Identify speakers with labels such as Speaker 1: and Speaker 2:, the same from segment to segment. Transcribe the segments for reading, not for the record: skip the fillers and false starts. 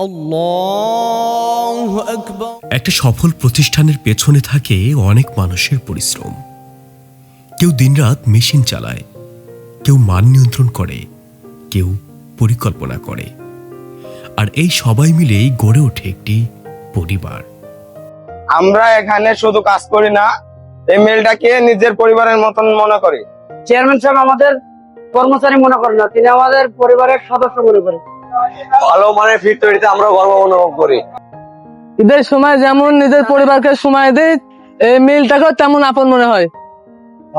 Speaker 1: আল্লাহু আকবার।
Speaker 2: একটা সফল প্রতিষ্ঠানের পেছনে থাকে অনেক মানুষের পরিশ্রম। কেউ দিনরাত মেশিন চালায়, কেউ মান নিয়ন্ত্রণ করে, কেউ পরিকল্পনা করে, আর এই সবাই মিলেই গড়ে ওঠে একটি পরিবার।
Speaker 3: আমরা এখানে শুধু কাজ করি না, এই মিলটাকে নিজের পরিবারের মতন মনে করি।
Speaker 4: চেয়ারম্যান সাহেব আমাদের কর্মচারী মনে করেন না, তিনি আমাদের পরিবারের সদস্য মনে করেন।
Speaker 3: ভালো মানের ফিট তৈরিতে আমরা গর্ব অনুভব করি।
Speaker 5: ঈদের সময় যেমন নিজের পরিবারকে সময় দেয়, এই মিলটাকেও তেমন আপন মনে হয়।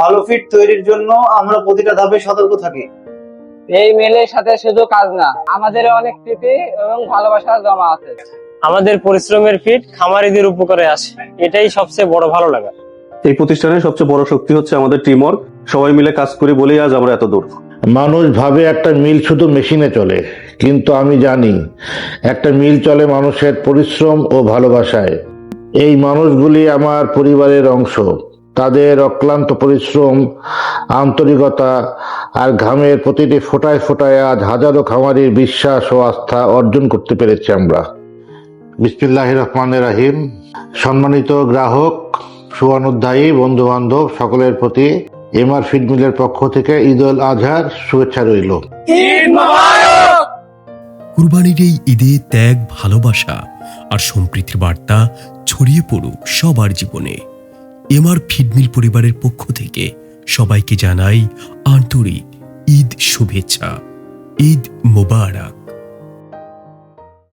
Speaker 6: ভালো ফিট তৈরির জন্য আমরা প্রতিটা ধাপে সতর্ক থাকি।
Speaker 4: এই মিলের সাথে শুধু কাজ না, আমাদের অনেক স্মৃতি এবং ভালোবাসা জমা আছে।
Speaker 7: আমাদের পরিশ্রমের ফিট খামারিদের উপকারে আসে, এটাই সবচেয়ে বড় ভালো লাগা।
Speaker 8: এই প্রতিষ্ঠানের সবচেয়ে বড় শক্তি হচ্ছে আমাদের টিম ওয়ার্ক। সবাই মিলে কাজ করি বলেই আজ আমরা এত দূর।
Speaker 9: মানুষ ভাবে একটা মিল শুধু মেশিনে চলে, কিন্তু আমি জানি একটা মিল চলে মানুষের পরিশ্রম ও ভালোবাসায়। এই মানুষগুলি আমার পরিবারের অংশ। তাদের অক্লান্ত পরিশ্রম, আন্তরিকতা আর ঘামের প্রতিটি ফোঁটায় ফোঁটায় আজ হাজারো খামারির বিশ্বাস ও আস্থা অর্জন করতে পেরেছি আমরা। বিসমিল্লাহির রহমানির রহিম। সম্মানিত গ্রাহক, শুভানুধ্যায়ী, বন্ধু বান্ধব সকলের প্রতি এমআর ফিড মিলের পক্ষ থেকে ঈদ উল আজহার শুভেচ্ছা রইল।
Speaker 2: কুরবানির এই ঈদে ত্যাগ, ভালোবাসা আর সম্প্রীতির বার্তা ছড়িয়ে পড়ুক সবার জীবনে। এমআর ফিড মিল পরিবারের পক্ষ থেকে সবাইকে জানাই আন্তরিক ঈদ শুভেচ্ছা। ঈদ মোবারক।